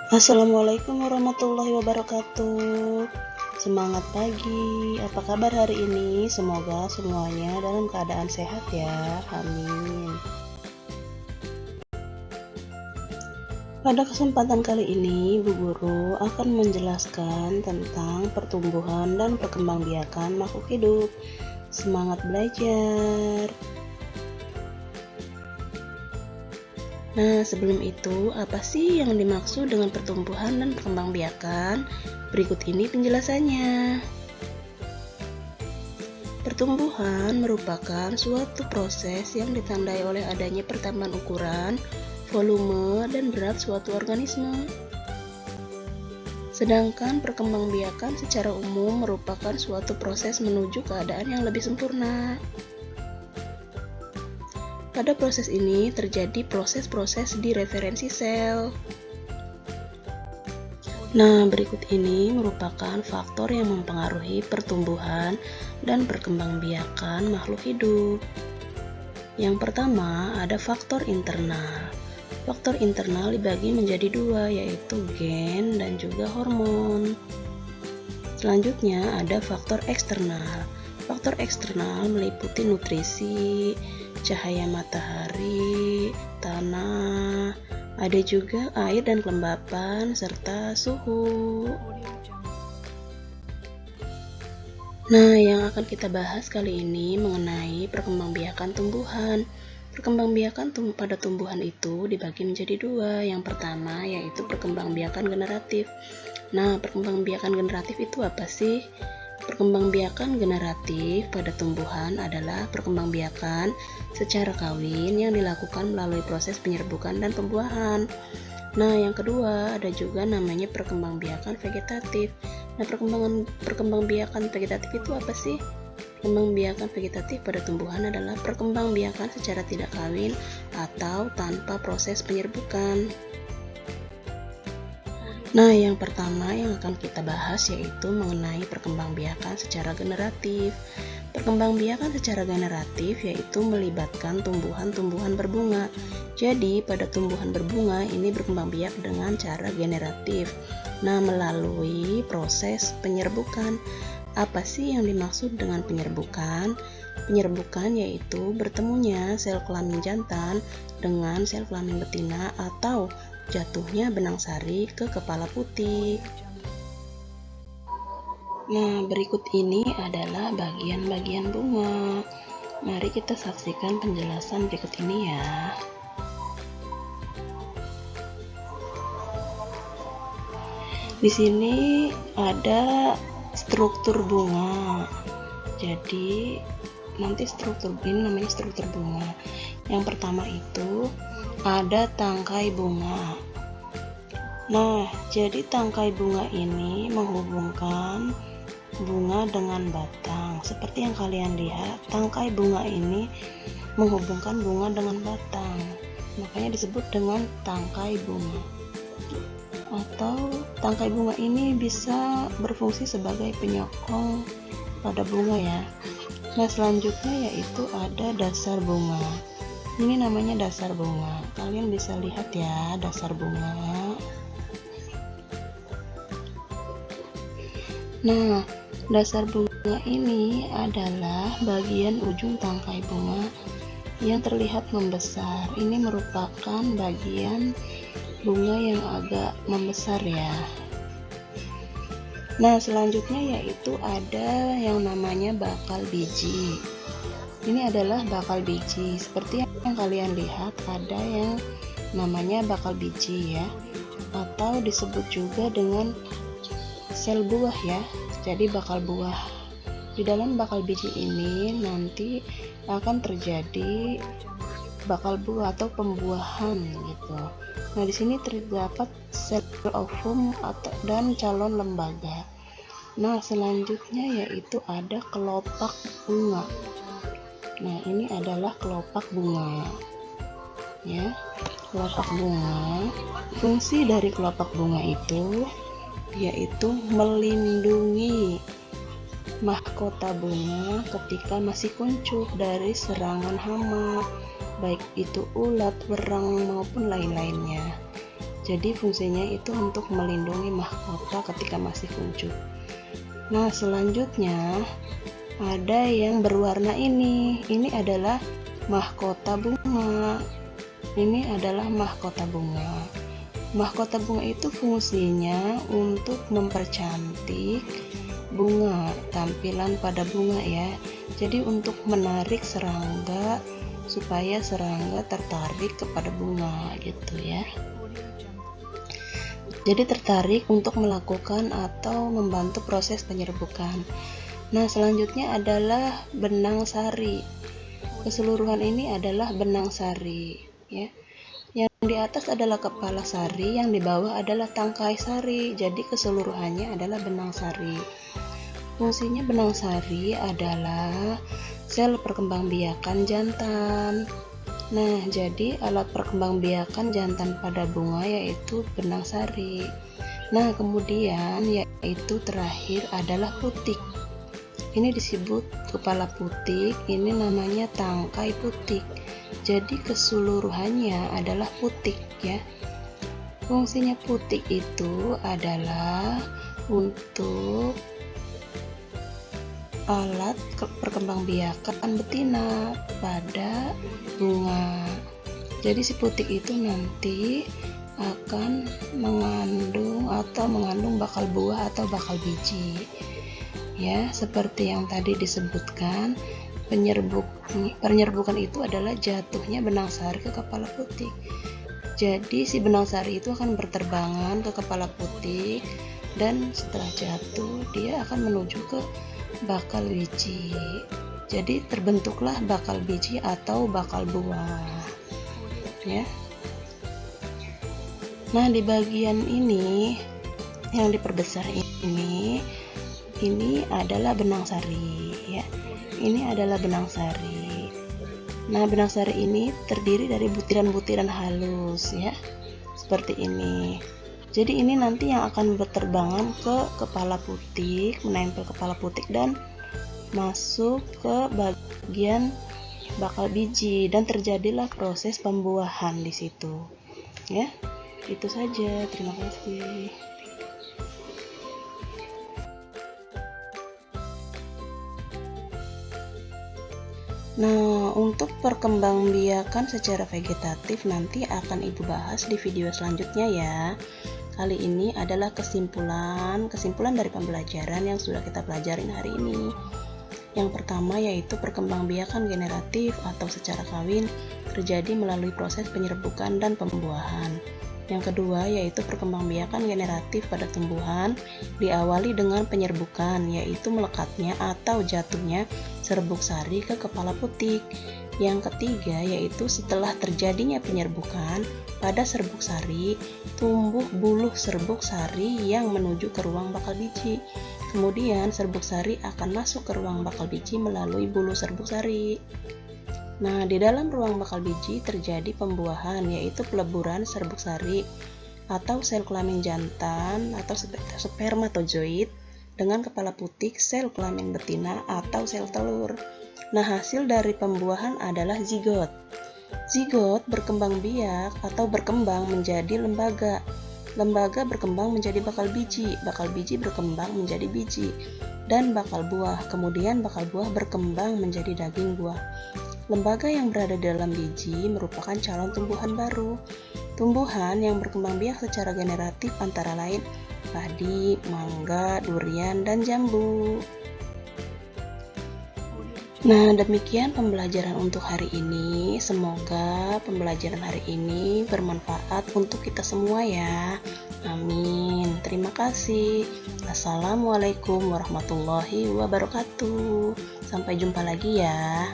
Assalamualaikum warahmatullahi wabarakatuh. Semangat pagi, apa kabar hari ini? Semoga semuanya dalam keadaan sehat ya, amin. Pada kesempatan kali ini, Bu Guru akan menjelaskan tentang pertumbuhan dan perkembangbiakan makhluk hidup. Semangat belajar! Nah, sebelum itu, apa sih yang dimaksud dengan pertumbuhan dan perkembangbiakan? Berikut ini penjelasannya. Pertumbuhan merupakan suatu proses yang ditandai oleh adanya pertambahan ukuran, volume, dan berat suatu organisme. Sedangkan perkembangbiakan secara umum merupakan suatu proses menuju keadaan yang lebih sempurna. Pada proses ini terjadi proses-proses di referensi sel. Nah, berikut ini merupakan faktor yang mempengaruhi pertumbuhan dan perkembangbiakan makhluk hidup. Yang pertama, ada faktor internal. Faktor internal dibagi menjadi dua, yaitu gen dan juga hormon. Selanjutnya, ada faktor eksternal. Faktor eksternal meliputi nutrisi, cahaya matahari, tanah, ada juga air dan kelembapan, serta suhu. Nah, yang akan kita bahas kali ini mengenai perkembangbiakan tumbuhan. Perkembangbiakan pada tumbuhan itu dibagi menjadi dua. Yang pertama yaitu perkembangbiakan generatif. Nah, perkembangbiakan generatif itu apa sih? Perkembangbiakan generatif pada tumbuhan adalah perkembangbiakan secara kawin yang dilakukan melalui proses penyerbukan dan pembuahan. Nah, yang kedua ada juga namanya perkembangbiakan vegetatif. Nah, perkembangbiakan vegetatif itu apa sih? Perkembangbiakan vegetatif pada tumbuhan adalah perkembangbiakan secara tidak kawin atau tanpa proses penyerbukan. Nah, yang pertama yang akan kita bahas yaitu mengenai perkembangbiakan secara generatif. Perkembangbiakan secara generatif yaitu melibatkan tumbuhan-tumbuhan berbunga. Jadi, pada tumbuhan berbunga ini berkembangbiak dengan cara generatif. Nah, melalui proses penyerbukan. Apa sih yang dimaksud dengan penyerbukan? Penyerbukan yaitu bertemunya sel kelamin jantan dengan sel kelamin betina atau jatuhnya benang sari ke kepala putih. Nah, berikut ini adalah bagian-bagian bunga. Mari kita saksikan penjelasan berikut ini ya. Di sini ada struktur bunga. Jadi, nanti struktur ini namanya struktur bunga. Yang pertama itu ada tangkai bunga. Nah, jadi tangkai bunga ini menghubungkan bunga dengan batang. Seperti yang kalian lihat, tangkai bunga ini menghubungkan bunga dengan batang. Makanya disebut dengan tangkai bunga. Atau tangkai bunga ini bisa berfungsi sebagai penyokong pada bunga ya. Nah, selanjutnya yaitu ada dasar bunga. Ini namanya dasar bunga. Kalian bisa lihat ya dasar bunga. Nah, dasar bunga ini adalah bagian ujung tangkai bunga yang terlihat membesar. Ini merupakan bagian bunga yang agak membesar ya. Nah, selanjutnya yaitu ada yang namanya bakal biji. Ini adalah bakal biji. Seperti yang kalian lihat, ada yang namanya bakal biji ya, atau disebut juga dengan sel buah ya. Jadi bakal buah. Di dalam bakal biji ini nanti akan terjadi bakal buah atau pembuahan gitu. Nah, di sini terdapat sel ovum dan calon lembaga. Nah, selanjutnya yaitu ada kelopak bunga. Nah, ini adalah kelopak bunga. Ya, kelopak bunga. Fungsi dari kelopak bunga itu yaitu melindungi mahkota bunga ketika masih kuncup dari serangan hama, baik itu ulat, berang maupun lain-lainnya. Jadi fungsinya itu untuk melindungi mahkota ketika masih kuncup. Nah, selanjutnya ada yang berwarna ini. Ini adalah mahkota bunga. Ini adalah mahkota bunga. Mahkota bunga itu fungsinya untuk mempercantik bunga, tampilan pada bunga ya. Jadi untuk menarik serangga supaya serangga tertarik kepada bunga gitu ya. Jadi tertarik untuk melakukan atau membantu proses penyerbukan. Nah, selanjutnya adalah benang sari. Keseluruhan ini adalah benang sari ya. Yang di atas adalah kepala sari, yang di bawah adalah tangkai sari. Jadi keseluruhannya adalah benang sari. Fungsinya benang sari adalah sel perkembangbiakan jantan. Nah, jadi alat perkembangbiakan jantan pada bunga yaitu benang sari. Nah, kemudian yaitu terakhir adalah putik. Ini disebut kepala putik, ini namanya tangkai putik. Jadi keseluruhannya adalah putik ya. Fungsinya putik itu adalah untuk alat perkembangbiakan betina pada bunga. Jadi si putik itu nanti akan mengandung bakal buah atau bakal biji. Ya, seperti yang tadi disebutkan, penyerbukan itu adalah jatuhnya benang sari ke kepala putik. Jadi si benang sari itu akan berterbangan ke kepala putik dan setelah jatuh dia akan menuju ke bakal biji. Jadi terbentuklah bakal biji atau bakal buah ya. Nah, di bagian ini yang diperbesar ini adalah benang sari ya. Ini adalah benang sari. Nah, benang sari ini terdiri dari butiran-butiran halus ya, seperti ini. Jadi ini nanti yang akan berterbangan ke kepala putik, menempel kepala putik dan masuk ke bagian bakal biji dan terjadilah proses pembuahan di situ. Ya, itu saja. Terima kasih. Nah, untuk perkembangbiakan secara vegetatif nanti akan Ibu bahas di video selanjutnya ya. Kali ini adalah kesimpulan dari pembelajaran yang sudah kita pelajarin hari ini. Yang pertama yaitu perkembangbiakan generatif atau secara kawin terjadi melalui proses penyerbukan dan pembuahan. Yang kedua yaitu perkembangbiakan generatif pada tumbuhan diawali dengan penyerbukan, yaitu melekatnya atau jatuhnya serbuk sari ke kepala putik. Yang ketiga yaitu setelah terjadinya penyerbukan pada serbuk sari, tumbuh buluh serbuk sari yang menuju ke ruang bakal biji. Kemudian serbuk sari akan masuk ke ruang bakal biji melalui buluh serbuk sari. Nah, di dalam ruang bakal biji terjadi pembuahan, yaitu peleburan serbuk sari atau sel kelamin jantan atau spermatozoid dengan kepala putik sel kelamin betina atau sel telur. Nah, hasil dari pembuahan adalah zigot. Zigot berkembang biak atau berkembang menjadi lembaga. Lembaga berkembang menjadi bakal biji berkembang menjadi biji, dan bakal buah. Kemudian bakal buah berkembang menjadi daging buah. Lembaga yang berada di dalam biji merupakan calon tumbuhan baru. Tumbuhan yang berkembang biak secara generatif antara lain padi, mangga, durian, dan jambu. Nah, demikian pembelajaran untuk hari ini. Semoga pembelajaran hari ini bermanfaat untuk kita semua ya. Amin. Terima kasih. Assalamualaikum warahmatullahi wabarakatuh. Sampai jumpa lagi ya.